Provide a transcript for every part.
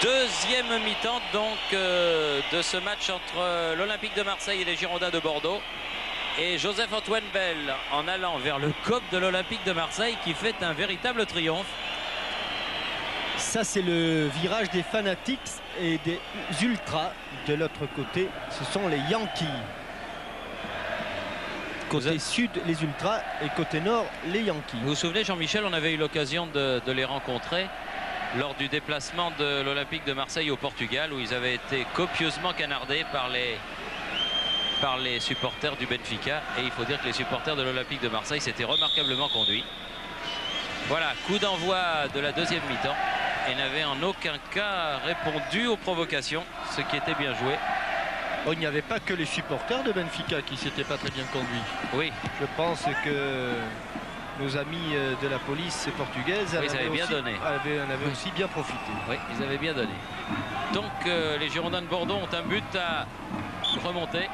Deuxième mi-temps donc de ce match entre l'Olympique de Marseille et les Girondins de Bordeaux. Et Joseph-Antoine Bell en allant vers le COP de l'Olympique de Marseille qui fait un véritable triomphe. Ça, c'est le virage des fanatiques et des ultras. De l'autre côté, ce sont les Yankees. Côté sud, les ultras, et côté nord, les Yankees. Vous vous souvenez, Jean-Michel, on avait eu l'occasion de les rencontrer lors du déplacement de l'Olympique de Marseille au Portugal, où ils avaient été copieusement canardés par les supporters du Benfica. Et il faut dire que les supporters de l'Olympique de Marseille s'étaient remarquablement conduits. Voilà, coup d'envoi de la deuxième mi-temps. Et n'avait en aucun cas répondu aux provocations, ce qui était bien joué. Oh, il n'y avait pas que les supporters de Benfica qui s'étaient pas très bien conduits. Oui. Je pense que nos amis de la police portugaise oui, avaient aussi bien profité. Oui, ils avaient bien donné. Donc les Girondins de Bordeaux ont un but à remonter.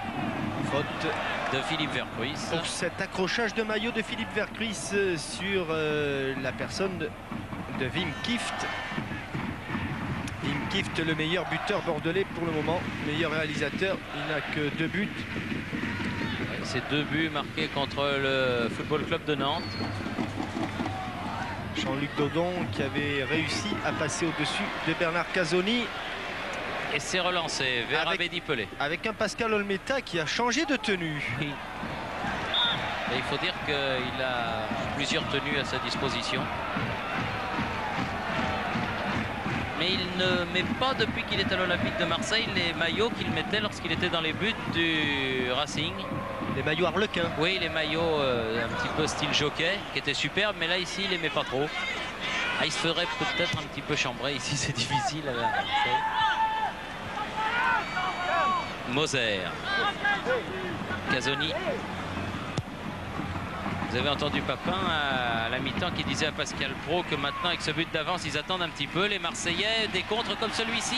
Faute de Philippe Vercruis. Pour cet accrochage de maillot de Philippe Vercruis sur la personne de Wim Kieft. Wim Kieft, le meilleur buteur bordelais pour le moment, meilleur réalisateur. Il n'a que 2 buts. C'est 2 buts marqués contre le Football Club de Nantes. Jean-Luc Dodon qui avait réussi à passer au-dessus de Bernard Casoni. Et c'est relancé vers Abedi Pelé. Avec un Pascal Olmeta qui a changé de tenue. Oui. Et il faut dire qu'il a plusieurs tenues à sa disposition. Mais il ne met pas, depuis qu'il est à l'Olympique de Marseille, les maillots qu'il mettait lorsqu'il était dans les buts du Racing. Les maillots arlequins. Oui, les maillots un petit peu style jockey, qui étaient superbes, mais là, ici, il les met pas trop. Ah, il se ferait peut-être un petit peu chambrer. Ici, c'est difficile. Moser. Casoni. Vous avez entendu Papin à la mi-temps qui disait à Pascal Praud que maintenant, avec ce but d'avance, ils attendent un petit peu. Les Marseillais, des contres comme celui-ci.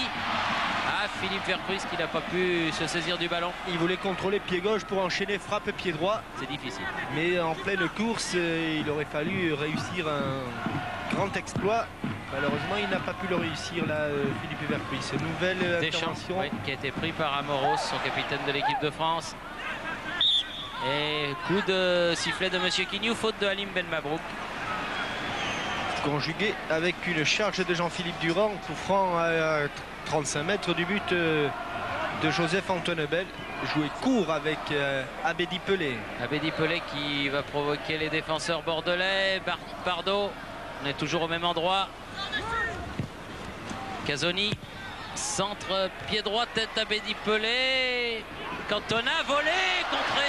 Ah, Philippe Vercruis qui n'a pas pu se saisir du ballon. Il voulait contrôler pied gauche pour enchaîner frappe pied droit. C'est difficile. Mais en pleine course, il aurait fallu réussir un grand exploit. Malheureusement, il n'a pas pu le réussir là, Philippe Vercruis. Nouvelle intervention. Oui, qui a été pris par Amoros, son capitaine de l'équipe de France. Et coup de sifflet de Monsieur Quignou, faute de Halim Ben Mabrouk. Conjugué avec une charge de Jean-Philippe Durand, coup franc à 35 mètres du but de Joseph-Antoine Bell. Joué court avec Abedi Pelé. Abedi Pelé qui va provoquer les défenseurs bordelais. Pardo, on est toujours au même endroit. Casoni, centre, pied droit, tête Abedi Pelé. Cantona, volé, contré.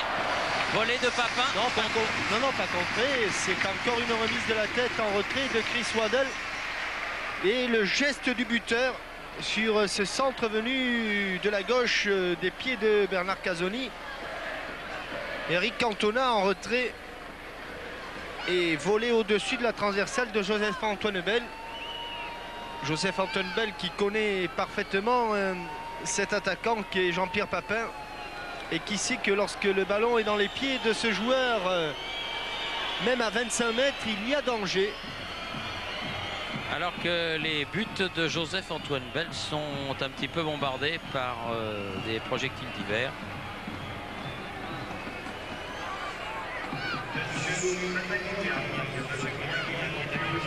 Volé de Papin. Non, pas contré. C'est encore une remise de la tête en retrait de Chris Waddle. Et le geste du buteur sur ce centre venu de la gauche des pieds de Bernard Casoni. Eric Cantona en retrait et volé au-dessus de la transversale de Joseph-Antoine Bell. Joseph-Antoine Bell qui connaît parfaitement cet attaquant qui est Jean-Pierre Papin et qui sait que lorsque le ballon est dans les pieds de ce joueur, même à 25 mètres, il y a danger. Alors que les buts de Joseph-Antoine Bell sont un petit peu bombardés par des projectiles divers.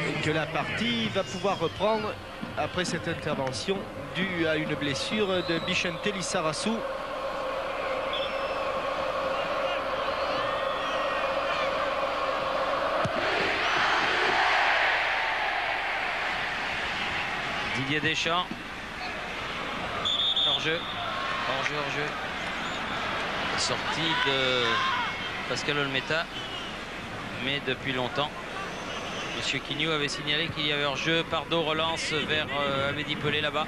Et que la partie va pouvoir reprendre après cette intervention due à une blessure de Bichente Lissarassou. Didier Deschamps. Hors-jeu. Sortie de Pascal Olmeta. Mais depuis longtemps. Monsieur Quignou avait signalé qu'il y avait hors-jeu. Pardo relance vers Abedi Pelé là-bas.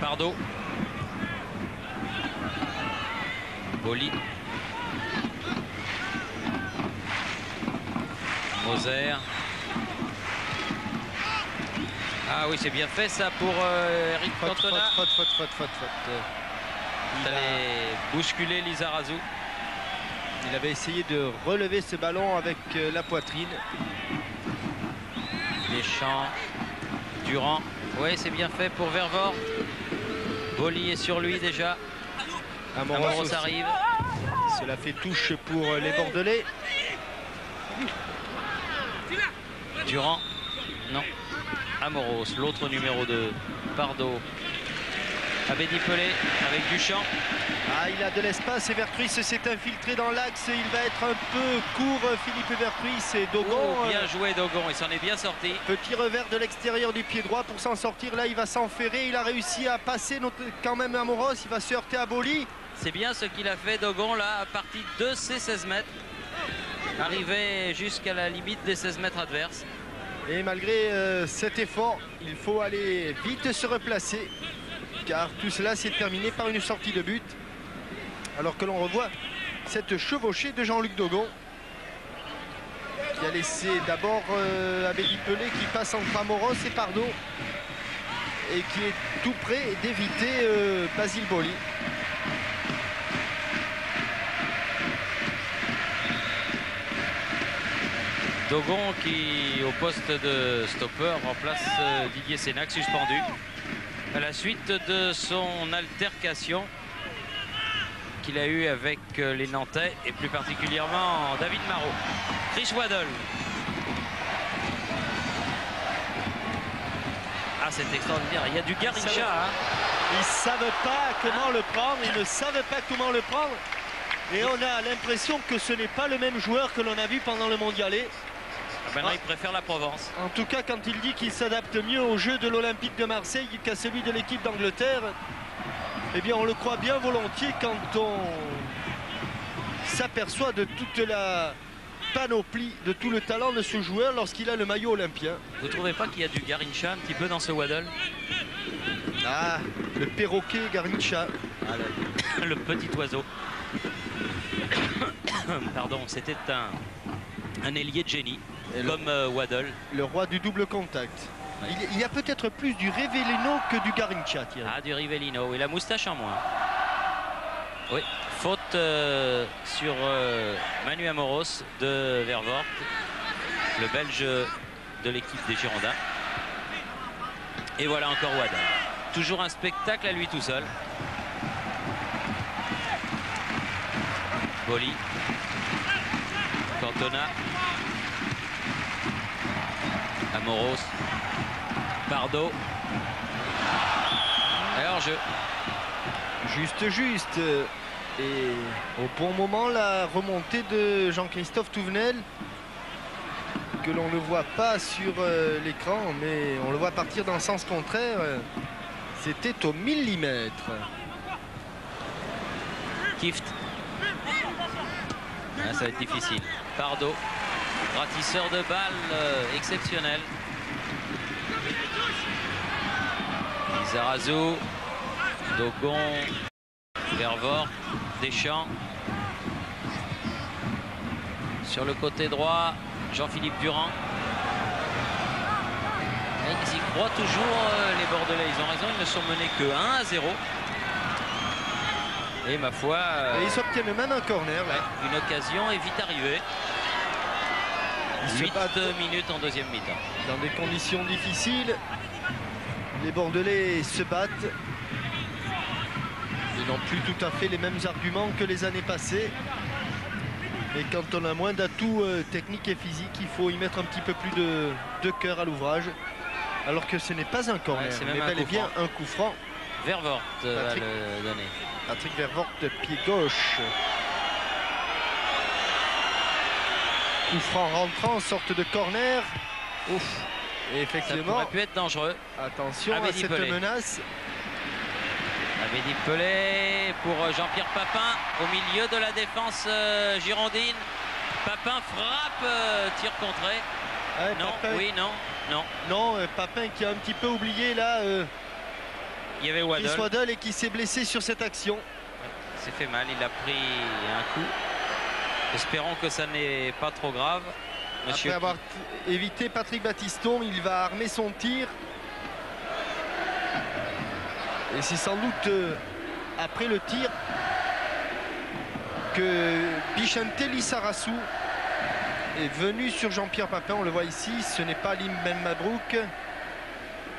Pardo. Boli. Moser. Ah oui, c'est bien fait ça pour Eric Cantona. Faute. Il allait bousculer Lizarazu. Il avait essayé de relever ce ballon avec la poitrine. Deschamps, Durand. Oui, c'est bien fait pour Vervort. Boly est sur lui déjà. Amoros arrive. Cela fait touche pour les Bordelais. Durand. Non. Amoros, l'autre numéro 2. Pardo. Abedi Pelé avec Duchamp. Ah, il a de l'espace et Vercruis s'est infiltré dans l'axe. Il va être un peu court, Philippe Vercruis, et Dogon. Oh, bien joué Dogon, il s'en est bien sorti. Petit revers de l'extérieur du pied droit pour s'en sortir. Là, il va s'enferrer. Il a réussi à passer quand même Amoros. Il va se heurter à Boly. C'est bien ce qu'il a fait Dogon là, à partir de ses 16 mètres. Arrivé jusqu'à la limite des 16 mètres adverses. Et malgré cet effort, il faut aller vite se replacer. Car tout cela s'est terminé par une sortie de but. Alors que l'on revoit cette chevauchée de Jean-Luc Dogon, qui a laissé d'abord Abedi Pelé qui passe entre Amoros et Pardo et qui est tout près d'éviter Basile Boly. Dogon qui, au poste de stopper, remplace Didier Sénac, suspendu à la suite de son altercation qu'il a eu avec les Nantais et plus particulièrement David Marot. Chris Waddle. Ah, c'est extraordinaire. Il y a du Garrincha. Ils ne savent pas comment le prendre. Ils ne savent pas comment le prendre. Et on a l'impression que ce n'est pas le même joueur que l'on a vu pendant le mondialais. Maintenant, il préfère la Provence. En tout cas, quand il dit qu'il s'adapte mieux au jeu de l'Olympique de Marseille qu'à celui de l'équipe d'Angleterre, eh bien, on le croit bien volontiers quand on s'aperçoit de toute la panoplie, de tout le talent de ce joueur lorsqu'il a le maillot olympien. Vous ne trouvez pas qu'il y a du Garrincha un petit peu dans ce Waddle? Ah, le perroquet Garrincha. Ah, le petit oiseau. Pardon, c'était un ailier de génie, comme Waddle. Le roi du double contact. Ouais. Il y a peut-être plus du Rivellino que du Garrincha. Ah, du Rivellino, et la moustache en moins. Oui, faute sur Manu Amoros de Vervort, le Belge de l'équipe des Girondins. Et voilà encore Waddle. Toujours un spectacle à lui tout seul. Boly. Cantona. Amoros. Pardo. Alors jeu. Juste. Et au bon moment, la remontée de Jean-Christophe Touvenel, que l'on ne voit pas sur l'écran, mais on le voit partir dans le sens contraire. C'était au millimètre. Kift. Ah, ça va être difficile. Pardo. Ratisseur de balles exceptionnel. Lizarazu. Dogon. Vervort. Deschamps. Sur le côté droit, Jean-Philippe Durand. Et ils y croient toujours, les Bordelais. Ils ont raison, ils ne sont menés que 1-0. Et ma foi, et ils obtiennent même un corner. Là. Une occasion est vite arrivée. 8 minutes en deuxième mi-temps. Dans des conditions difficiles, les Bordelais se battent. Ils n'ont plus tout à fait les mêmes arguments que les années passées. Mais quand on a moins d'atouts techniques et physiques, il faut y mettre un petit peu plus de cœur à l'ouvrage. Alors que ce n'est pas un corner, ouais, mais bel et bien un coup franc. Vervort va le donner. Patrick Vervort de pied gauche. Coup franc rentrant, sorte de corner. Ouf. Et effectivement, ça aurait pu être dangereux. Attention à cette menace. Abedi Pelé pour Jean-Pierre Papin au milieu de la défense girondine. Papin frappe, tir contré. Ouais, non, Papin, oui, non, non. Non, Papin qui a un petit peu oublié là. Il y avait Waddle. Chris Waddle et qui s'est blessé sur cette action. Il s'est fait mal, il a pris un coup. Espérons que ça n'est pas trop grave. Après avoir évité Patrick Battiston, il va armer son tir. Et c'est sans doute après le tir que Bichente Lissarassou est venu sur Jean-Pierre Papin, on le voit ici, ce n'est pas Alim Ben Mabrouk.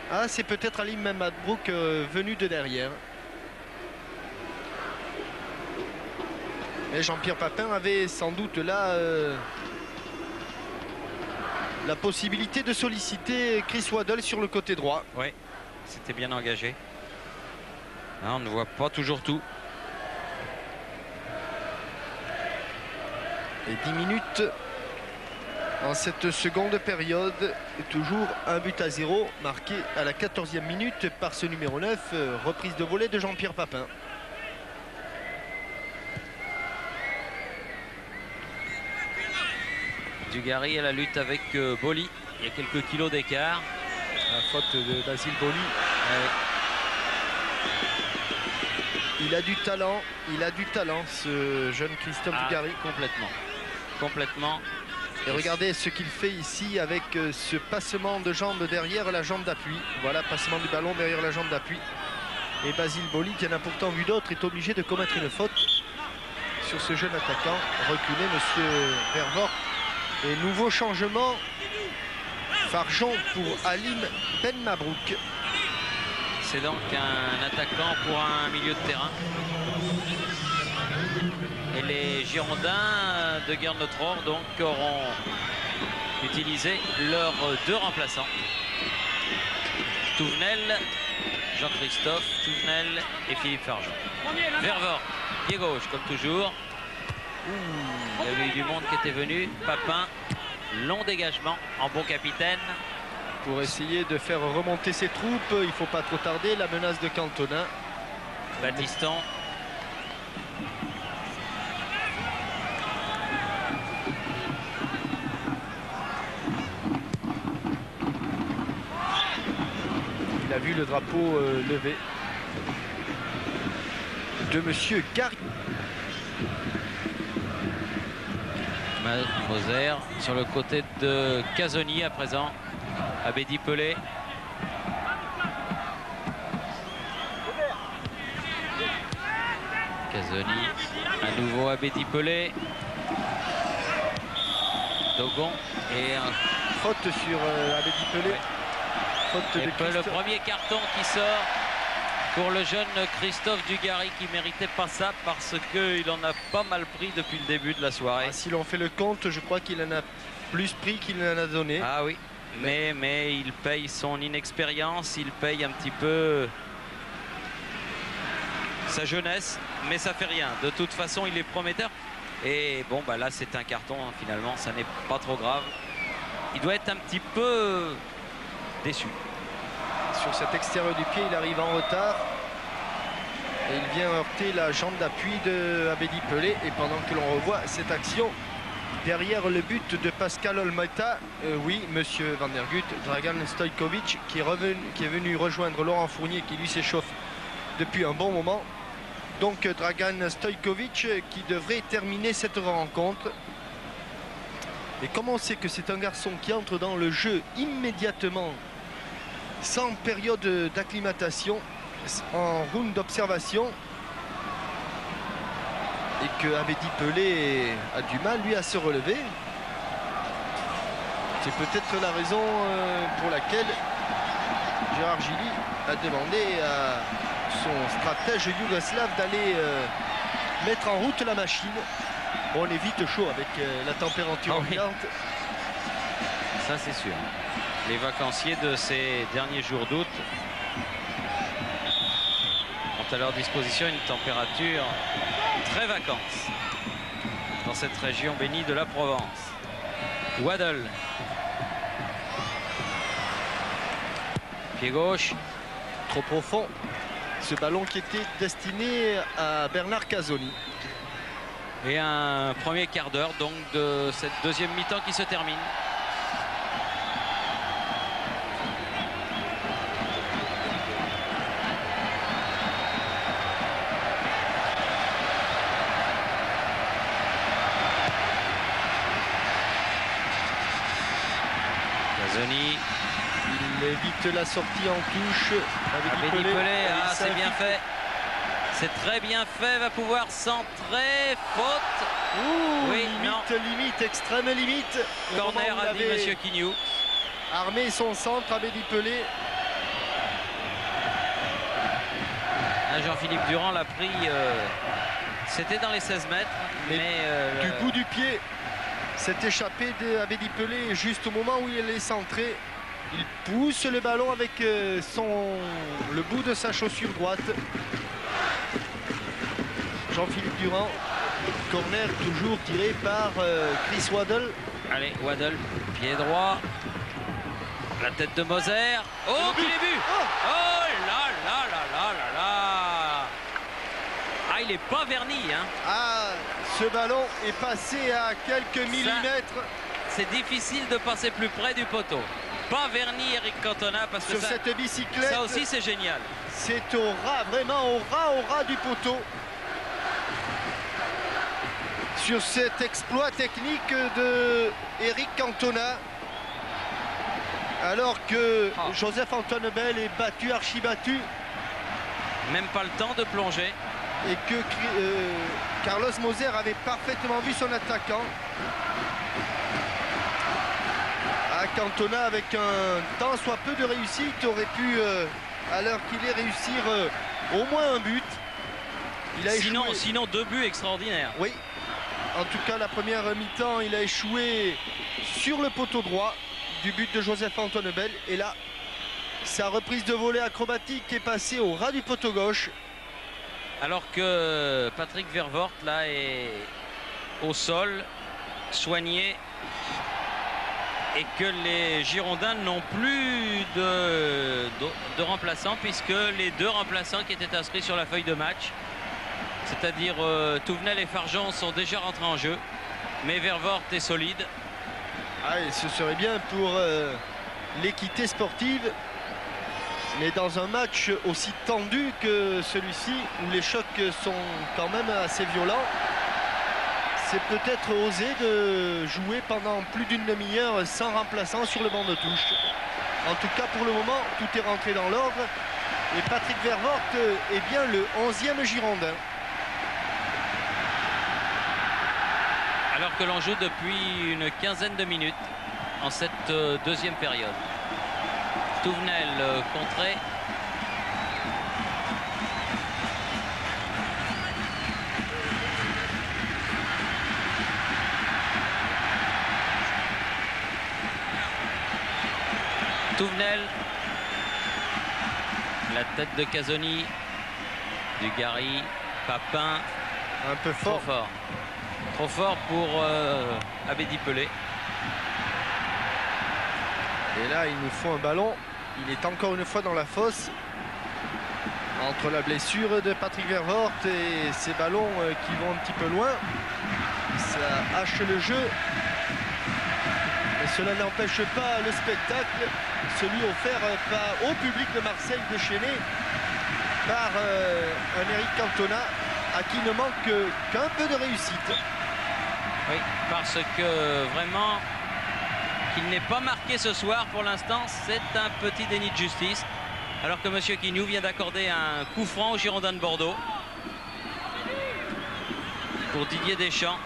Ah, c'est peut-être Alim Ben Mabrouk venu de derrière. Et Jean-Pierre Papin avait sans doute là la possibilité de solliciter Chris Waddle sur le côté droit. Oui, c'était bien engagé. Là, on ne voit pas toujours tout. Et 10 minutes en cette seconde période. Et toujours un but à 0 marqué à la 14e minute par ce numéro 9. Reprise de volée de Jean-Pierre Papin. Dugarry à la lutte avec Boli. Il y a quelques kilos d'écart. La faute de Basile Boli. Il a du talent, ce jeune Christophe Dugarry. Complètement. Et regardez ce qu'il fait ici avec ce passement de jambe derrière la jambe d'appui. Voilà, passement du ballon derrière la jambe d'appui. Et Basile Boli, qui en a pourtant vu d'autres, est obligé de commettre une faute sur ce jeune attaquant. Reculé, monsieur Vervort. Et nouveau changement, Farjon pour Alim Ben Mabrouk. C'est donc un attaquant pour un milieu de terrain. Et les Girondins de Guernesey donc auront utilisé leurs deux remplaçants. Touvenel, Jean-Christophe, Touvenel et Philippe Farjon. Vervort, pied gauche comme toujours. Il y avait eu du monde qui était venu. Papin, long dégagement en bon capitaine. Pour essayer de faire remonter ses troupes, il ne faut pas trop tarder. La menace de Cantona. Battiston. Il a vu le drapeau levé de monsieur Gary. Moser sur le côté de Casoni à présent. Abedi Pelé. Casoni. À nouveau Abedi Pelé. Dogon. Et un faute sur Abedi Pelé. Ouais. Faute de le premier carton qui sort pour le jeune Christophe Dugarry, qui méritait pas ça parce qu'il en a pas mal pris depuis le début de la soirée. Ah, si l'on fait le compte, je crois qu'il en a plus pris qu'il en a donné. Ah oui, mais il paye son inexpérience, il paye un petit peu sa jeunesse, mais ça fait rien. De toute façon, il est prometteur. Et bon, bah là, c'est un carton, hein, finalement, ça n'est pas trop grave. Il doit être un petit peu déçu. Sur cet extérieur du pied, il arrive en retard. Et il vient heurter la jambe d'appui de Abedi Pelé. Et pendant que l'on revoit cette action, derrière le but de Pascal Olmeta, oui, monsieur Van der Gut, Dragan Stojkovic, qui est venu rejoindre Laurent Fournier, qui lui s'échauffe depuis un bon moment. Donc Dragan Stojkovic qui devrait terminer cette rencontre. Et comme on sait que c'est un garçon qui entre dans le jeu immédiatement, sans période d'acclimatation, en round d'observation, et que Abedi Pelé a du mal, lui, à se relever, c'est peut-être la raison pour laquelle Gérard Gilly a demandé à son stratège yougoslave d'aller mettre en route la machine. Bon, on est vite chaud avec la température ambiante. Ça, c'est sûr. Les vacanciers de ces derniers jours d'août ont à leur disposition une température très vacances dans cette région bénie de la Provence. Waddle. Pied gauche. Trop profond. Ce ballon qui était destiné à Bernard Casoni. Et un premier quart d'heure donc de cette deuxième mi-temps qui se termine. Casoni. Il évite la sortie en touche. Abedi Pelé, ah, c'est bien fait. C'est très bien fait, va pouvoir centrer, faute. Ouh, Oui, limite, extrême limite. Corner a dit Monsieur Quignou. Armé son centre, Abedi Pelé. Jean-Philippe Durand l'a pris, c'était dans les 16 mètres. Mais du bout du pied, s'est échappé d'Abedi Pelé juste au moment où il est centré. Il pousse le ballon avec le bout de sa chaussure droite. Jean-Philippe Durand, corner toujours tiré par Chris Waddle. Allez, Waddle, pied droit. La tête de Moser. Oh, quel but! Oh là là là là là là! Ah, il est pas verni, hein. Ah, ce ballon est passé à quelques millimètres. C'est difficile de passer plus près du poteau. Pas verni Eric Cantona parce que sur cette bicyclette. Ça aussi c'est génial. C'est au ras, vraiment au ras du poteau. Sur cet exploit technique de Eric Cantona. Alors que Joseph-Antoine Bell est battu, archi battu. Même pas le temps de plonger. Et que Carlos Moser avait parfaitement vu son attaquant. Cantona, avec un tant soit peu de réussite, aurait pu, à l'heure qu'il est, réussir au moins un but. Il a sinon 2 buts extraordinaires. Oui, en tout cas la première mi-temps, il a échoué sur le poteau droit du but de Joseph-Antoine Bell. Et là, sa reprise de volée acrobatique est passée au ras du poteau gauche. Alors que Patrick Vervoort là est au sol, soigné. Et que les Girondins n'ont plus de remplaçants, puisque les 2 remplaçants qui étaient inscrits sur la feuille de match, c'est-à-dire Touvenel et Farjon, sont déjà rentrés en jeu. Mais Vervoort est solide. Ah, et ce serait bien pour l'équité sportive. Mais dans un match aussi tendu que celui-ci, où les chocs sont quand même assez violents, c'est peut-être osé de jouer pendant plus d'une demi-heure sans remplaçant sur le banc de touche. En tout cas, pour le moment, tout est rentré dans l'ordre. Et Patrick Vervoort est bien le 11e Girondin. Alors que l'on joue depuis une quinzaine de minutes en cette deuxième période. Touvenel contré. Touvenel, la tête de Casoni, Dugarry, Papin, un peu fort. Trop fort pour Abedi Pelé. Et là, il nous faut un ballon. Il est encore une fois dans la fosse. Entre la blessure de Patrick Vervoort et ces ballons qui vont un petit peu loin, ça hache le jeu. Mais cela n'empêche pas le spectacle, celui offert au public de Marseille, déchaîné par un Eric Cantona à qui ne manque qu'un peu de réussite. Oui, parce que vraiment, qu'il n'ait pas marqué ce soir pour l'instant, c'est un petit déni de justice. Alors que M. Quignou vient d'accorder un coup franc au Girondins de Bordeaux pour Didier Deschamps.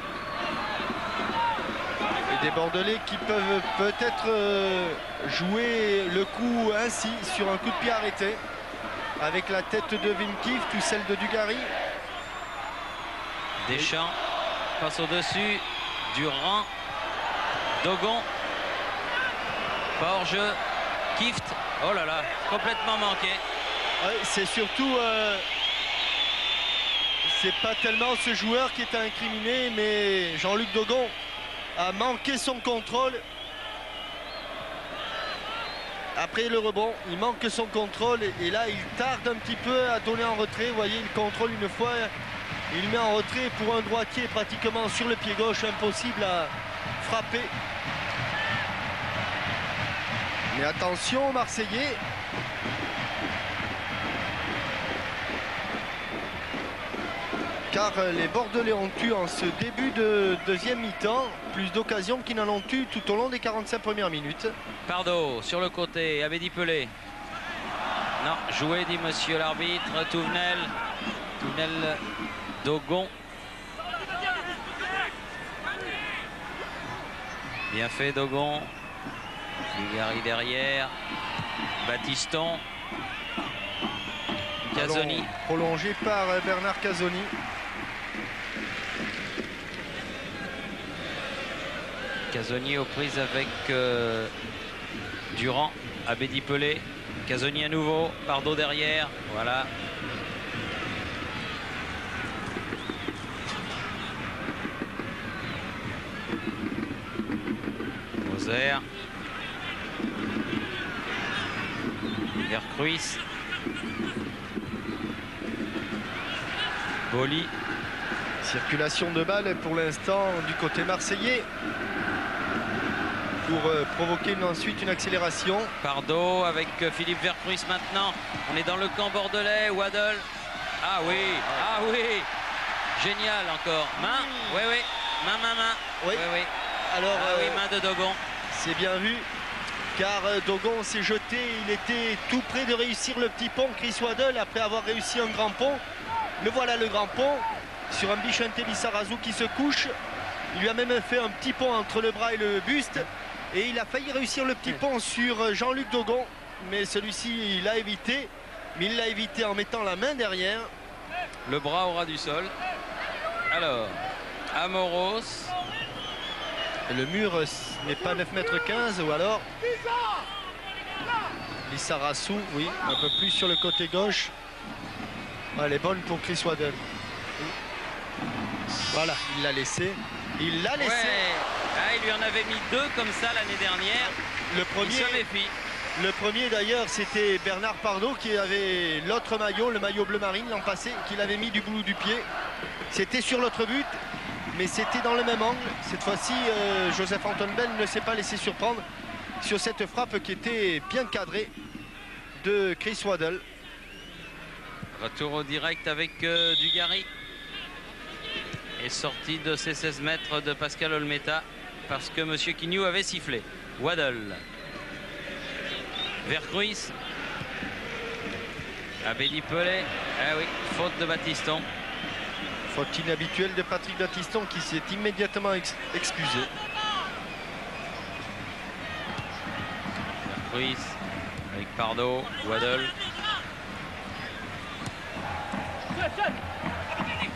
Et des Bordelais qui peuvent peut-être jouer le coup ainsi sur un coup de pied arrêté, avec la tête de Vinkift ou celle de Dugarry. Deschamps passe au-dessus, Durand, Dogon, pas hors jeu, Kift, oh là là, complètement manqué. Ouais, c'est surtout, c'est pas tellement ce joueur qui est incriminé, mais Jean-Luc Dogon a manqué son contrôle. Après le rebond, il manque son contrôle et là il tarde un petit peu à donner en retrait. Vous voyez, il contrôle une fois, il met en retrait pour un droitier pratiquement sur le pied gauche, impossible à frapper. Mais attention aux Marseillais. Car les Bordelais ont eu en ce début de deuxième mi-temps plus d'occasions qu'ils n'en ont eu tout au long des 45 premières minutes. Pardo sur le côté, Abedi Pelé. Non, joué dit monsieur l'arbitre. Touvenel Tunnel Dogon. Bien fait Dogon. Dugarry derrière. Battiston. Casoni. Prolongé par Bernard Casoni. Casoni aux prises avec Durand. Abedi Pelé. Casoni à nouveau. Pardo derrière. Voilà. Moser. Vercruis. Boli. Circulation de balles pour l'instant du côté marseillais pour provoquer ensuite une accélération. Pardo avec Philippe Vercruis maintenant. On est dans le camp bordelais. Waddle. Ah oui, ah oui. Génial encore. Main. Oui, oui. Main, main, main. Oui. Oui, oui. Alors, ah oui, main de Dogon. C'est bien vu. Car Dogon s'est jeté, il était tout près de réussir le petit pont. Chris Waddle, après avoir réussi un grand pont, le voilà le grand pont sur un Bichente Lizarazu qui se couche. Il lui a même fait un petit pont entre le bras et le buste. Et il a failli réussir le petit pont sur Jean-Luc Dogon. Mais celui-ci, il l'a évité. Mais il l'a évité en mettant la main derrière. Le bras au ras du sol. Alors, Amoros. Le mur n'est pas 9,15 m ou alors Lizarazu, oui, un peu plus sur le côté gauche. Elle est bonne pour Chris Waddle. Voilà, il l'a laissé. Il l'a laissé. Ouais. Ah, il lui en avait mis 2 comme ça l'année dernière. Le premier, il se méfie. Le premier d'ailleurs, c'était Bernard Pardo qui avait l'autre maillot, le maillot bleu marine l'an passé, qu'il avait mis du bout du pied. C'était sur l'autre but. Mais c'était dans le même angle. Cette fois-ci, Joseph Anton Bell ne s'est pas laissé surprendre sur cette frappe qui était bien cadrée de Chris Waddle. Retour au direct avec Dugarry. Et sortie de ces 16 mètres de Pascal Olmeta parce que M. Quignou avait sifflé. Waddle. Vercruis. Abedi Pelé. Ah oui, faute de Battiston. Faute inhabituelle de Patrick Battiston qui s'est immédiatement excusé. Vercruis avec Pardo, Waddle.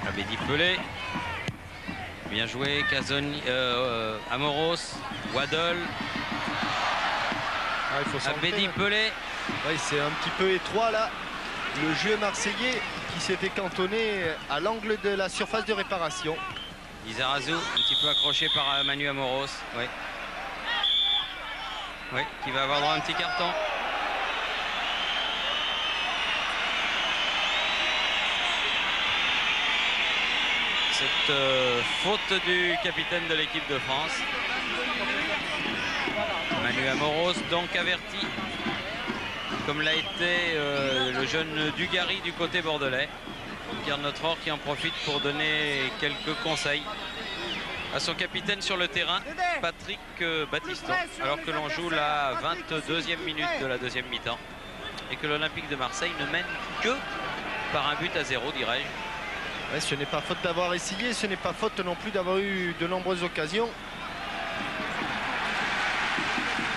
Abedi Pelé. Bien joué, Casoni, Amoros, Waddle. Ah, il faut Abedi Pelé. Oui, c'est un petit peu étroit là. Le jeu marseillais qui s'était cantonné à l'angle de la surface de réparation. Lizarazu, un petit peu accroché par Manu Amoros. Oui. Oui, qui va avoir droit à un petit carton. Cette faute du capitaine de l'équipe de France. Manu Amoros donc averti, comme l'a été le jeune Dugarry du côté bordelais. Pierre Notre qui en profite pour donner quelques conseils à son capitaine sur le terrain, Patrick Battiston, alors que l'on joue la 22e minute de la deuxième mi-temps et que l'Olympique de Marseille ne mène que par un but à 0, dirais-je. Ouais, ce n'est pas faute d'avoir essayé, ce n'est pas faute non plus d'avoir eu de nombreuses occasions.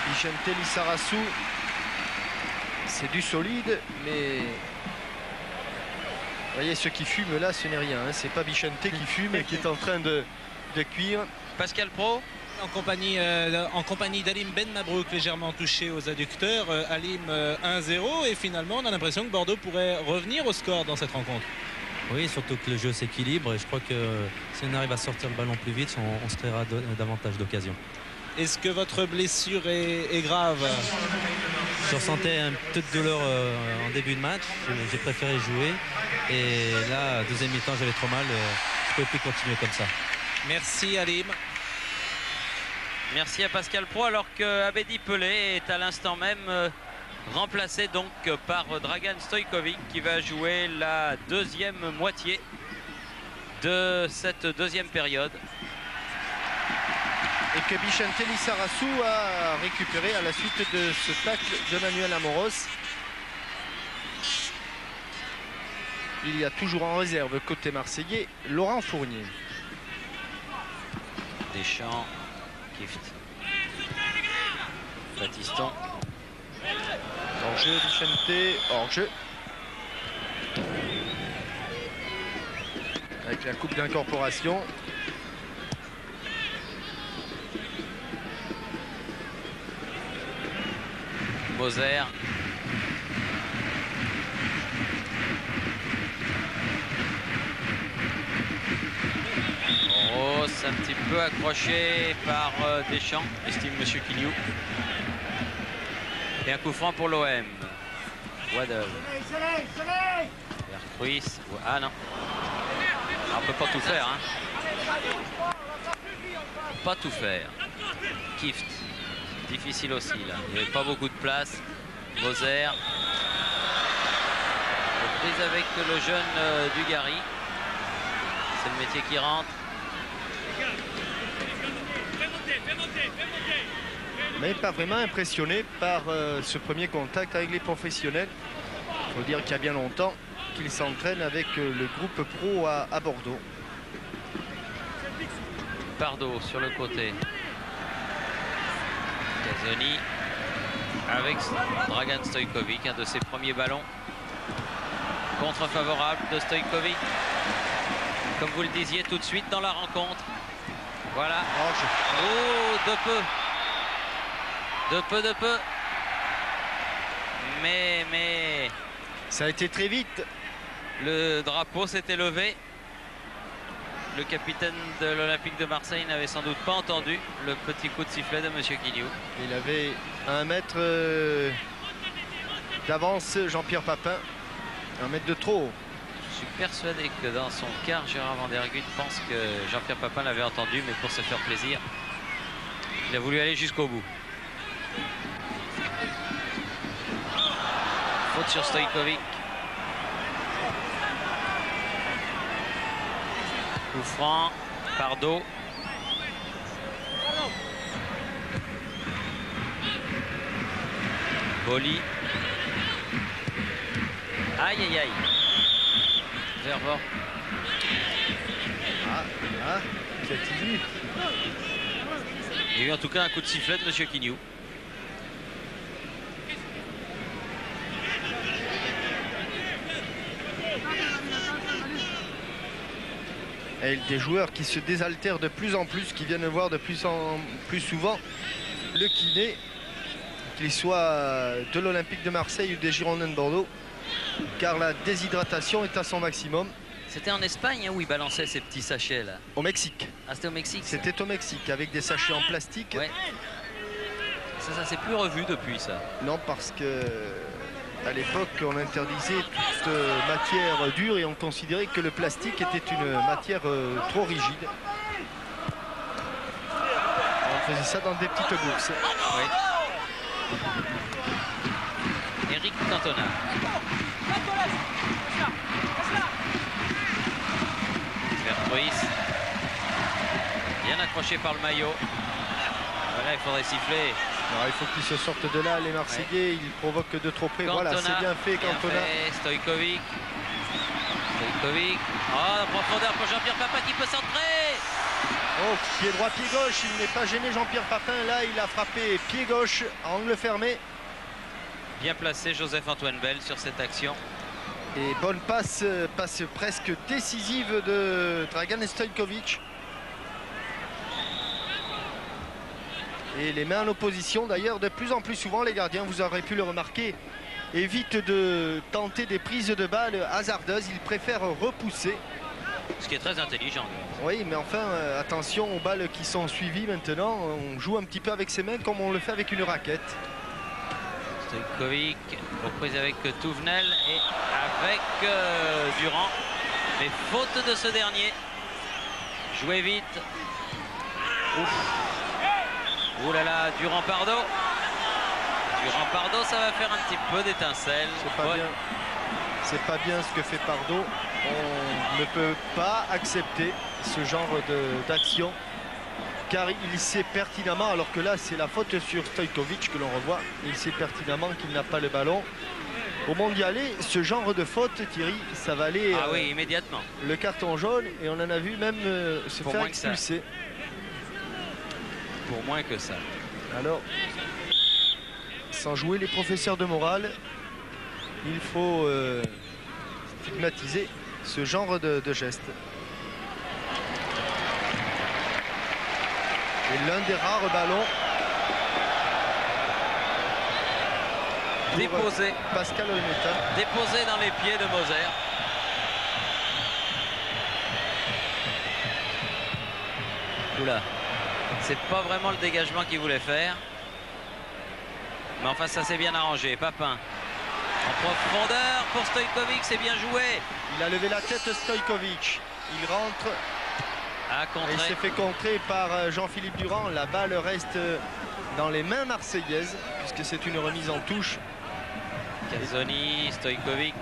Bichente Lizarazu, c'est du solide, mais vous voyez, ce qui fume là, ce n'est rien. Hein. C'est pas Bichente qui fume et qui est en train de cuire. Pascal Pro en compagnie d'Alim Ben Mabrouk, légèrement touché aux adducteurs. Alim 1-0 et finalement on a l'impression que Bordeaux pourrait revenir au score dans cette rencontre. Oui, surtout que le jeu s'équilibre et je crois que si on arrive à sortir le ballon plus vite, on se créera davantage d'occasions. Est-ce que votre blessure est grave? Je ressentais une petite douleur en début de match, j'ai préféré jouer et là, deuxième mi-temps, j'avais trop mal, je ne pouvais plus continuer comme ça. Merci Alim. Merci à Pascal Pro, alors que Abedi Pelé est à l'instant même remplacé donc par Dragan Stojkovic qui va jouer la deuxième moitié de cette deuxième période. Et que Bichente Lizarazu a récupéré à la suite de ce tacle de Manuel Amoros. Il y a toujours en réserve côté marseillais Laurent Fournier. Deschamps, Kift, Batiston. Hors-jeu, Vicente, hors-jeu. Avec la coupe d'incorporation. Moser. Rose, un petit peu accroché par Deschamps, estime Monsieur Quiliou. Et un coup franc pour l'OM. Waddle. Vers Ruiz. Ah non. On peut pas tout faire. Hein. Pas tout faire. Kift. Difficile aussi là. Il n'y avait pas beaucoup de place. Moser. Prise avec le jeune Dugarry. C'est le métier qui rentre. Mais pas vraiment impressionné par ce premier contact avec les professionnels. Il faut dire qu'il y a bien longtemps qu'il s'entraîne avec le groupe pro à Bordeaux. Pardo sur le côté. Casoni avec Dragan Stojkovic, un de ses premiers ballons. Contre favorable de Stojkovic. Comme vous le disiez tout de suite dans la rencontre. Voilà. Oh, de peu. De peu. Mais... Ça a été très vite. Le drapeau s'était levé. Le capitaine de l'Olympique de Marseille n'avait sans doute pas entendu le petit coup de sifflet de Monsieur Quiliou. Il avait 1 mètre d'avance, Jean-Pierre Papin. 1 mètre de trop. Je suis persuadé que dans son quart, Gérard Van der Gucht pense que Jean-Pierre Papin l'avait entendu, mais pour se faire plaisir, il a voulu aller jusqu'au bout. Faute sur Stojkovic. Coup franc, Pardo. Boli. Aïe aïe aïe. Vervor. Qu'a-t-il eu? Il y a eu en tout cas un coup de sifflet de Monsieur Quignou. Et des joueurs qui se désaltèrent de plus en plus, qui viennent voir de plus en plus souvent le kiné, qu'il soit de l'Olympique de Marseille ou des Girondins de Bordeaux, car la déshydratation est à son maximum. C'était en Espagne hein, où il balançait ces petits sachets là. Au Mexique. Ah, c'était au Mexique. C'était au Mexique avec des sachets en plastique. Ouais. Ça s'est plus revu depuis ça. Non, parce que à l'époque on interdisait toute matière dure et on considérait que le plastique était une matière trop rigide. On faisait ça dans des petites bourses. Oui. Eric Cantona. Ruiz. Bien accroché par le maillot. Voilà, il faudrait siffler. Alors, il faut qu'ils se sortent de là, les Marseillais. Ils provoquent de trop près. Cantona, voilà, c'est bien fait, Cantona. Stojkovic. Oh, la profondeur pour Jean-Pierre Papin qui peut centrer. Oh, pied droit, pied gauche. Il n'est pas gêné, Jean-Pierre Papin. Là, il a frappé pied gauche, angle fermé. Bien placé, Joseph-Antoine Bell sur cette action. Et bonne passe presque décisive de Dragan Stojkovic. Et les mains en opposition d'ailleurs de plus en plus souvent, les gardiens, vous aurez pu le remarquer, évitent de tenter des prises de balles hasardeuses, ils préfèrent repousser. Ce qui est très intelligent. Oui, mais enfin, attention aux balles qui sont suivies maintenant, on joue un petit peu avec ses mains comme on le fait avec une raquette. Stojkovic, reprise avec Touvenel et avec Durand. Mais faute de ce dernier. Jouez vite. Ouf. Ouh là là, Durand-Pardo. Durand-Pardo, ça va faire un petit peu d'étincelle. C'est pas bien ce que fait Pardo. On ne peut pas accepter ce genre d'action. Car il sait pertinemment, alors que là c'est la faute sur Stojkovic que l'on revoit, il sait pertinemment qu'il n'a pas le ballon Au Mondialais, ce genre de faute, Thierry, ça valait Ah oui, immédiatement. le carton jaune et on en a vu même se Pour faire moins que ça. expulser. Pour moins que ça. Alors, sans jouer les professeurs de morale, il faut stigmatiser ce genre de geste. Et l'un des rares ballons pour Déposé. Pascal Olmeta. Déposé dans les pieds de Moser. Oula. C'est pas vraiment le dégagement qu'il voulait faire. Mais enfin, ça s'est bien arrangé. Papin. En profondeur pour Stojkovic, c'est bien joué. Il a levé la tête, Stojkovic. Il rentre À et il contrer. s'est fait contrer par Jean-Philippe Durand. La balle reste dans les mains marseillaises puisque c'est une remise en touche. Casoni, Stojkovic.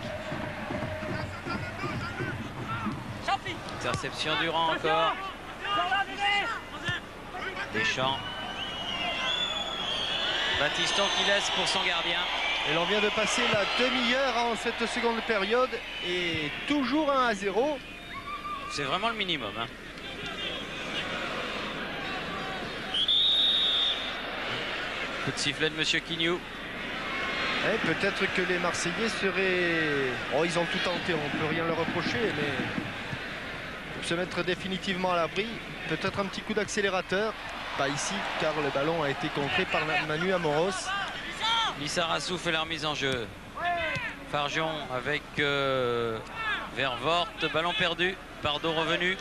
Interception Durand encore. Deschamps. Baptiston qui laisse pour son gardien. Et l'on vient de passer la demi-heure en cette seconde période et toujours 1-0. C'est vraiment le minimum. Hein. Coup de sifflet de Monsieur Quignou. Eh, peut-être que les Marseillais seraient... Oh, ils ont tout tenté, on ne peut rien leur reprocher, mais pour se mettre définitivement à l'abri, peut-être un petit coup d'accélérateur. Pas ici, car le ballon a été contré par Manu Amoros. Lissarassou fait la remise en jeu. Farjon avec Vervoort, ballon perdu. Pardo revenu.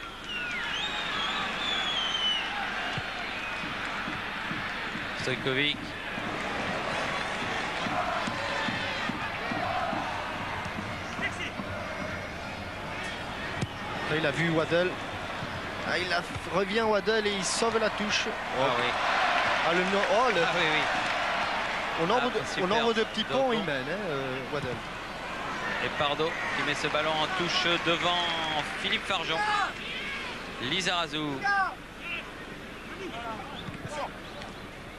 Stojkovic. Là, il a vu Waddle. Ah, revient Waddle et il sauve la touche. Ah oui. Ah, Ah oui, oui. Au nombre, super. au nombre de petits ponts, il Doton. mène, Waddle. Et Pardo qui met ce ballon en touche devant Philippe Farjon. Lizarazu.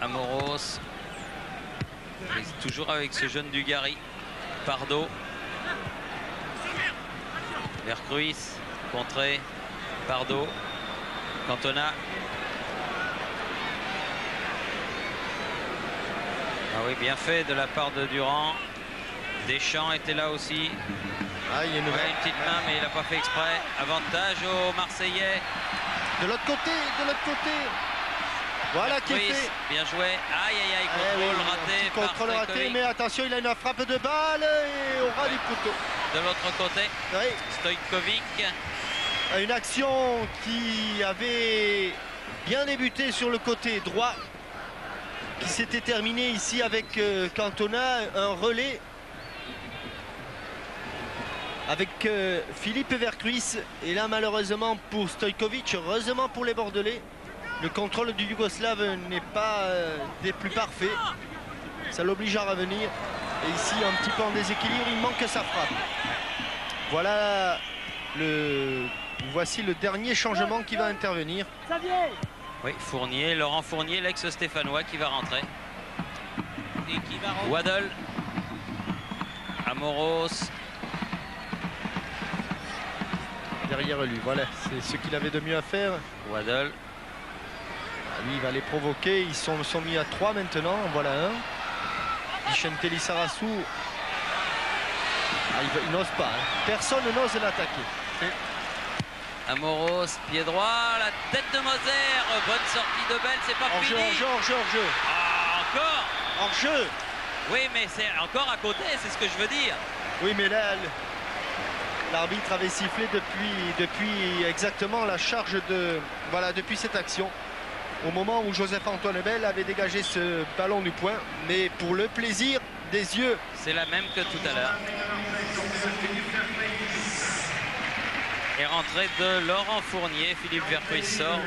Amoros. Et toujours avec ce jeune Dugarry. Pardo. Vercruis. Contré. Pardo. Cantona. Ah oui, bien fait de la part de Durand. Deschamps était là aussi. Ah, il y a une Ouais, une petite main, mais il n'a pas fait exprès. Avantage aux Marseillais. De l'autre côté, de l'autre côté. Voilà qui est Vercruis, fait. bien joué. Aïe, aïe, aïe, Eh oui, contrôle un raté petit par contrôle raté, Stojkovic. mais attention, il a une frappe de balle et au ras du poteau. De l'autre côté, Oui, Stojkovic. une action qui avait bien débuté sur le côté droit, qui s'était terminée ici avec Cantona, un relais avec Philippe Vercruis. Et là, malheureusement pour Stojkovic, heureusement pour les Bordelais, le contrôle du Yougoslave n'est pas des plus parfaits. Ça l'oblige à revenir. Et ici, un petit peu en déséquilibre, il manque sa frappe. Voilà voici le dernier changement qui va intervenir. Oui, Fournier, Laurent Fournier, l'ex-stéphanois qui va rentrer. Et qui va rentrer. Waddle. Amoros. Derrière lui, voilà, c'est ce qu'il avait de mieux à faire. Waddle. Lui, il va les provoquer. Ils sont mis à 3 maintenant. En voilà un. Vicente Lissarassou. Ah, il n'ose pas. Hein. Personne n'ose l'attaquer. Amoros, pied droit, la tête de Moser. Bonne sortie de Belle, c'est pas Hors-jeu, fini. hors-jeu, hors-jeu. Ah, encore. Hors-jeu. Oui, mais c'est encore à côté, c'est ce que je veux dire. Oui, mais là, l'arbitre avait sifflé depuis exactement la charge de... Voilà, depuis cette action. Au moment où Joseph-Antoine Bell avait dégagé ce ballon du point. Mais pour le plaisir des yeux. C'est la même que tout à l'heure. Et rentrée de Laurent Fournier. Philippe Vercruis sort.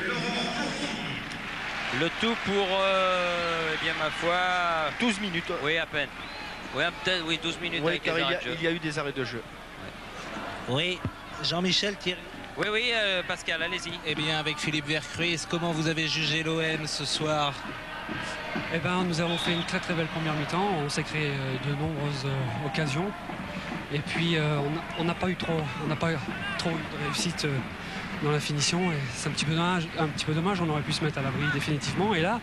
Le tout pour, eh bien ma foi... 12 minutes. Oui, à peine. Oui, peut-être, oui, 12 minutes Oui, avec car les arrêts de jeu. il y a eu des arrêts de jeu. Oui, Jean-Michel Thierry. Oui, oui, Pascal, allez-y. Eh bien, avec Philippe Vercruis, comment vous avez jugé l'OM ce soir? Eh ben, nous avons fait une très très belle première mi-temps. On s'est créé de nombreuses occasions. Et puis on n'a pas trop eu de réussite dans la finition. Et c'est un petit peu dommage. On aurait pu se mettre à l'abri définitivement. Et là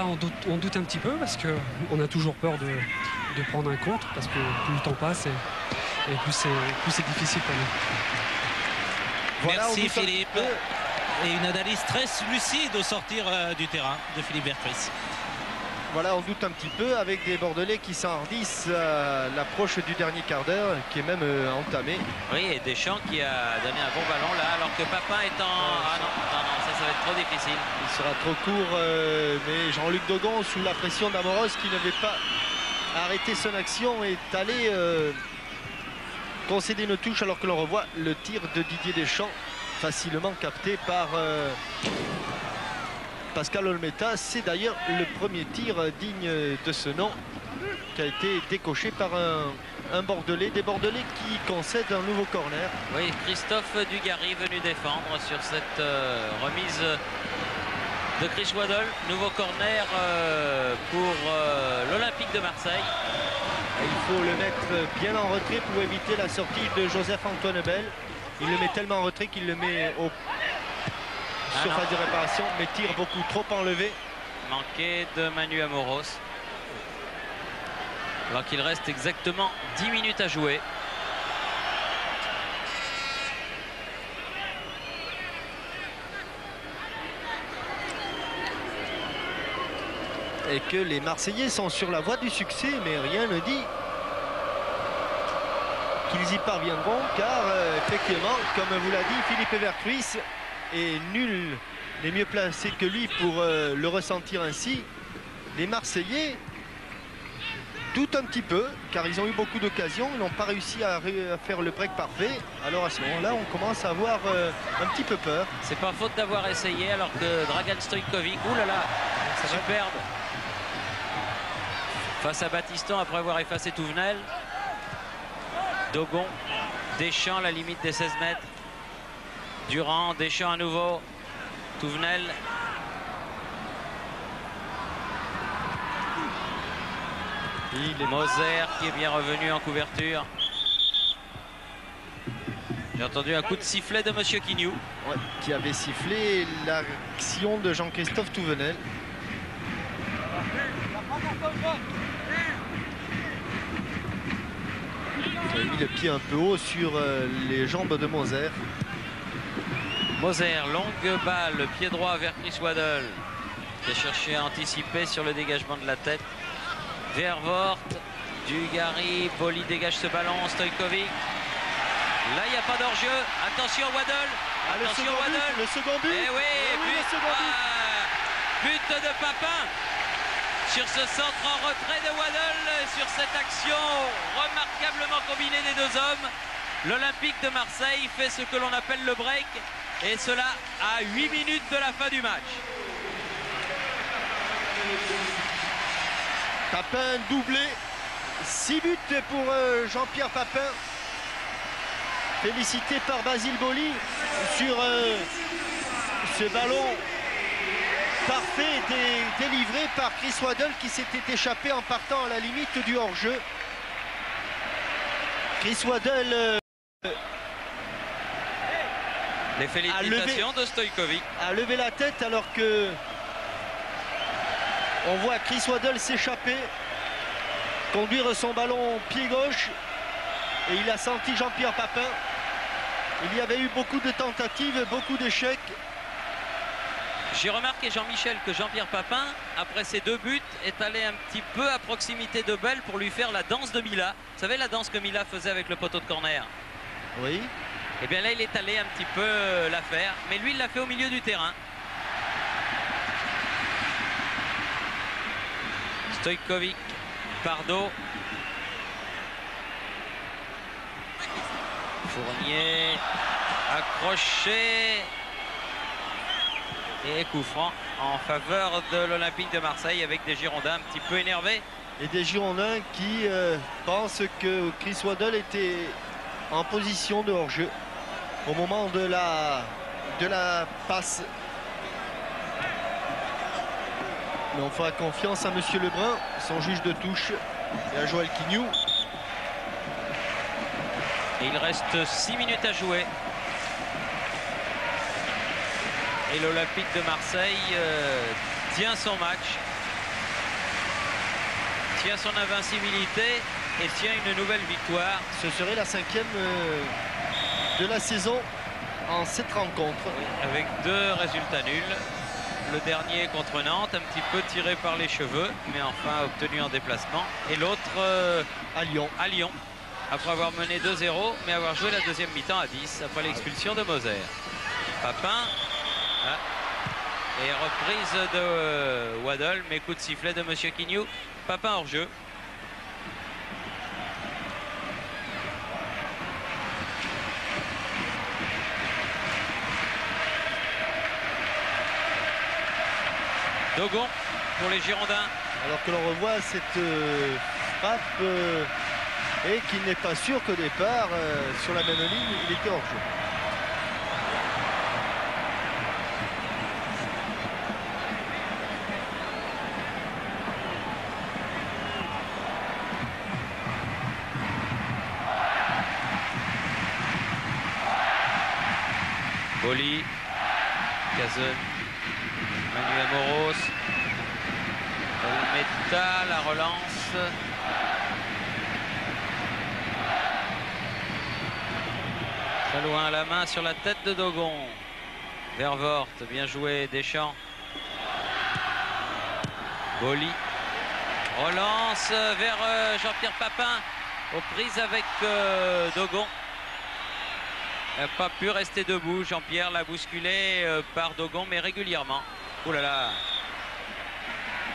on doute un petit peu parce qu'on a toujours peur de prendre un contre, parce que plus le temps passe et plus c'est difficile pour nous. Voilà, Merci Philippe. Et une analyse très lucide au sortir du terrain de Philippe Vercruis. Voilà, on doute un petit peu avec des Bordelais qui s'enhardissent à l'approche du dernier quart d'heure, qui est même entamé. Oui, et Deschamps qui a donné un bon ballon là, alors que Papin est en... Ah non, ça va être trop difficile. Il sera trop court, mais Jean-Luc Dogon, sous la pression d'Amoros, qui n'avait pas arrêté son action, est allé concéder une touche, alors que l'on revoit le tir de Didier Deschamps, facilement capté par Pascal Olmeta. C'est d'ailleurs le premier tir digne de ce nom qui a été décoché par un Bordelais, des Bordelais qui concèdent un nouveau corner. Oui, Christophe Dugarry venu défendre sur cette remise de Chris Waddle. Nouveau corner pour l'Olympique de Marseille. Et il faut le mettre bien en retrait pour éviter la sortie de Joseph-Antoine Bell. Il le met tellement en retrait qu'il le met au surface de réparation, mais tire beaucoup trop enlevé. Manqué de Manu Amoros. Alors qu'il reste exactement 10 minutes à jouer. Et que les Marseillais sont sur la voie du succès, mais rien ne dit qu'ils y parviendront, car effectivement, comme vous l'a dit Philippe Vercruis, et nul n'est mieux placé que lui pour le ressentir ainsi. Les Marseillais doutent un petit peu, car ils ont eu beaucoup d'occasions, ils n'ont pas réussi à faire le break parfait. Alors à ce moment-là, on commence à avoir un petit peu peur. C'est pas faute d'avoir essayé, alors que Dragan Stojkovic, oulala, superbe. Face à Battiston après avoir effacé Touvenel. Dogon, Deschamps, la limite des 16 mètres. Durand, Deschamps à nouveau. Touvenel. Moser qui est bien revenu en couverture. J'ai entendu un coup de sifflet de Monsieur Quignou. Ouais, qui avait sifflé l'action de Jean-Christophe Touvenel. Il a mis le pied un peu haut sur les jambes de Moser. Moser, longue balle, pied droit vers Chris Waddle, qui a cherché à anticiper sur le dégagement de la tête. Vervoort, Dugarry, Boli dégage ce ballon, Stojkovic. Là, il n'y a pas d'hors-jeu. Attention Waddle. Attention Waddle. Le second but. Eh oui, le second but. But de Papin. Sur ce centre en retrait de Waddle, sur cette action remarquablement combinée des deux hommes, l'Olympique de Marseille fait ce que l'on appelle le break, et cela à 8 minutes de la fin du match. Papin doublé, 6 buts pour Jean-Pierre Papin, félicité par Basile Boli sur ce ballon parfait délivré par Chris Waddle, qui s'était échappé en partant à la limite du hors-jeu. Chris Waddle les félicitations de Stojkovic a levé la tête, alors que on voit Chris Waddle s'échapper, conduire son ballon pied gauche, et il a senti Jean-Pierre Papin. Il y avait eu beaucoup de tentatives, beaucoup d'échecs. J'ai remarqué, Jean-Michel, que Jean-Pierre Papin, après ses 2 buts, est allé un petit peu à proximité de Bell pour lui faire la danse de Mila. Vous savez, la danse que Mila faisait avec le poteau de corner? Oui. Et bien là, il est allé un petit peu la faire, mais lui, il l'a fait au milieu du terrain. Stojkovic, Pardo. Fournier, accroché. Et coup franc en faveur de l'Olympique de Marseille, avec des Girondins un petit peu énervés. Et des Girondins qui pensent que Chris Waddle était en position de hors-jeu au moment de la passe. Mais on fera confiance à Monsieur Lebrun, son juge de touche, et à Joël Quignou. Et il reste 6 minutes à jouer. Et l'Olympique de Marseille tient son match, tient son invincibilité et tient une nouvelle victoire. Ce serait la 5e de la saison en 7 rencontres. Avec 2 résultats nuls. Le dernier contre Nantes, un petit peu tiré par les cheveux, mais enfin obtenu en déplacement. Et l'autre à Lyon. Après avoir mené 2-0, mais avoir joué la deuxième mi-temps à 10, après l'expulsion de Moser. Papin. Et reprise de Waddle, mais coup de sifflet de Monsieur Quignou. Papin hors jeu. Dogon pour les Girondins. Alors que l'on revoit cette frappe et qu'il n'est pas sûr qu'au départ, sur la même ligne, il était hors jeu. Boli, Cazen, Manu Amoros, Meta, la relance. Très loin, la main sur la tête de Dogon. Vervoort, bien joué, Deschamps. Boli, relance vers Jean-Pierre Papin, aux prises avec Dogon. Il n'a pas pu rester debout. Jean-Pierre l'a bousculé par Dogon, mais régulièrement. Oh là là.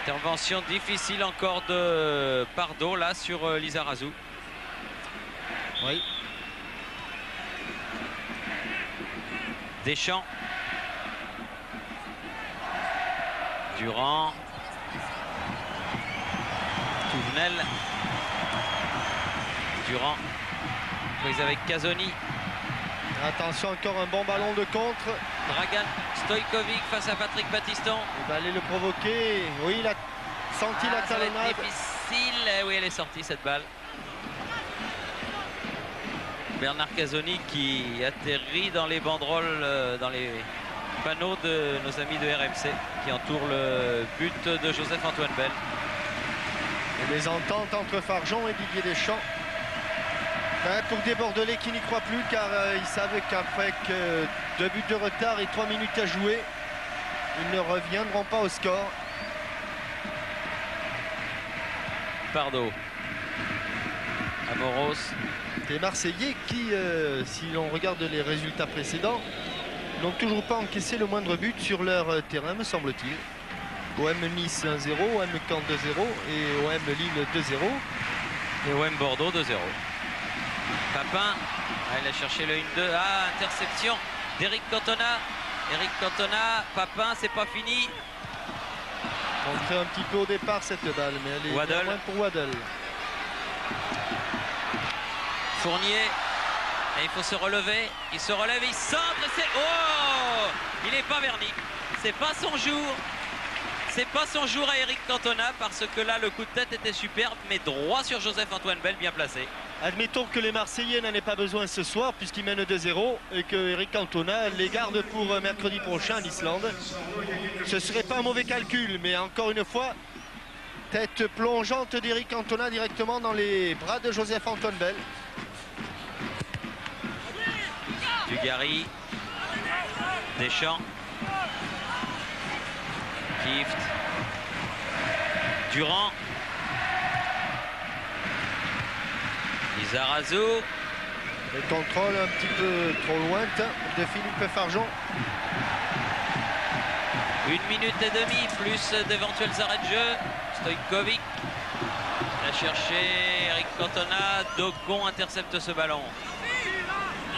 Intervention difficile encore de Pardo, là, sur Lizarazu. Oui. Deschamps. Durand. Touvenel. Durand. Prise avec Casoni. Attention, encore un bon ballon de contre. Dragan Stojkovic face à Patrick Battiston. Il va aller le provoquer. Oui, il a senti la ça va être talonnade. difficile. Oui, elle est sortie cette balle. Bernard Casoni qui atterrit dans les banderoles, dans les panneaux de nos amis de RMC qui entourent le but de Joseph-Antoine Bell. Et les ententes entre Farjon et Didier Deschamps. Pour des Bordelais qui n'y croient plus, car ils savent qu'après 2 buts de retard et 3 minutes à jouer, ils ne reviendront pas au score. Pardo. Amoros. Des Marseillais qui, si l'on regarde les résultats précédents, n'ont toujours pas encaissé le moindre but sur leur terrain, me semble-t-il. OM Nice 1-0, OM Caen 2-0 et OM Lille 2-0. Et OM Bordeaux 2-0. Papin, il a cherché le 1-2. Ah, interception d'Eric Cantona. Eric Cantona, Papin, c'est pas fini. Montré un petit peu au départ cette balle, mais elle est Waddle. loin pour Waddle. Fournier, et il faut se relever. Il se relève, il centre et c'est... Oh! Il n'est pas verni. C'est pas son jour. C'est pas son jour à Eric Cantona parce que là, le coup de tête était superbe, mais droit sur Joseph-Antoine Bell, bien placé. Admettons que les Marseillais n'en aient pas besoin ce soir puisqu'ils mènent 2-0 et que Eric Cantona les garde pour mercredi prochain en Islande. Ce serait pas un mauvais calcul, mais encore une fois, tête plongeante d'Eric Cantona directement dans les bras de Joseph-Antoine Bell. Dugarry, Deschamps, Kieft, Durand, Lizarazu. Le contrôle un petit peu trop lointain de Philippe Farjon. 1 minute et demie, plus d'éventuels arrêts de jeu. Stojkovic a cherché Eric Cantona. Dogon intercepte ce ballon.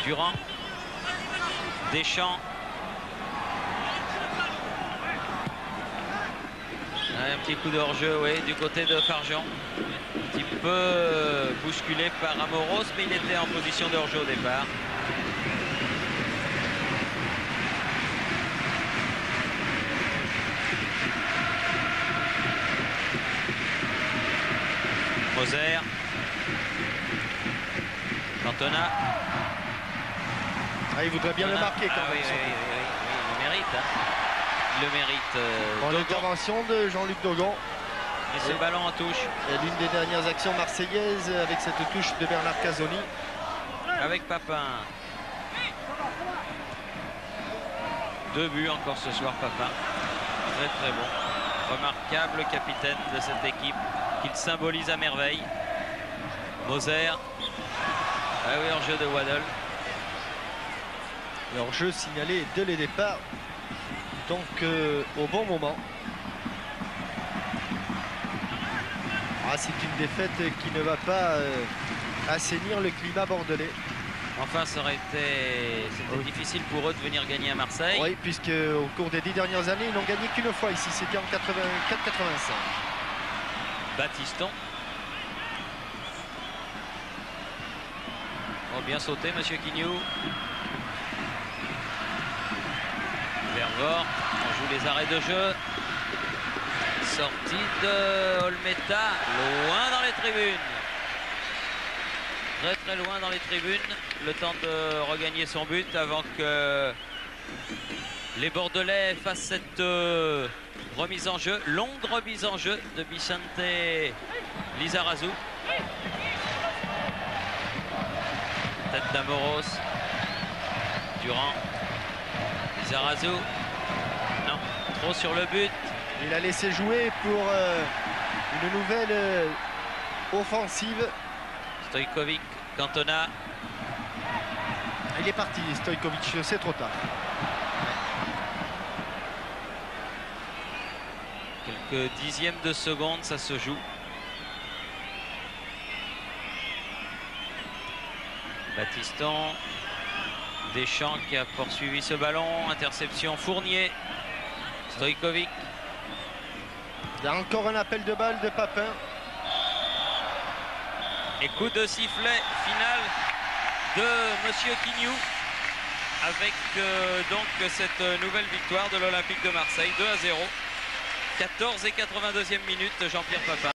Durand. Deschamps. Un petit coup de hors-jeu, oui, du côté de Farjon. Un petit peu bousculé par Amoros, mais il était en position de hors-jeu au départ. Moser. Cantona. Ah, il voudrait bien le marquer quand même. Il le mérite. Hein. Il le mérite. En l'intervention de Jean-Luc Dogon. Et ce ballon en touche. Et l'une des dernières actions marseillaises avec cette touche de Bernard Casoni. Avec Papin. 2 buts encore ce soir, Papin. Très très bon. Remarquable capitaine de cette équipe qu'il symbolise à merveille. Moser. Ah oui, en jeu de Waddle. Leur jeu signalé dès le départ. Donc au bon moment. Ah, c'est une défaite qui ne va pas assainir le climat bordelais. Enfin, c'était difficile pour eux de venir gagner à Marseille. Oui, puisque au cours des 10 dernières années, ils n'ont gagné qu'une fois ici. C'était en 84-85. Baptiston. Oh, bien sauté, monsieur Quignou. Vervort, on joue les arrêts de jeu. Sortie de Olmeta, loin dans les tribunes. Très très loin dans les tribunes. Le temps de regagner son but avant que les Bordelais fassent cette remise en jeu. Longue remise en jeu de Vicente Lizarazu. Tête d'Amoros. Durand. Lizarazu. Non, trop sur le but. Il a laissé jouer pour une nouvelle offensive. Stojkovic, Cantona. Il est parti, Stojkovic, c'est trop tard. Quelques dixièmes de seconde, ça se joue. Baptiston. Deschamps qui a poursuivi ce ballon. Interception Fournier. Stojkovic. Il y a encore un appel de balle de Papin. Et coup de sifflet final de monsieur Quignou avec donc cette nouvelle victoire de l'Olympique de Marseille 2-0. 14 et 82e minute, Jean-Pierre Papin.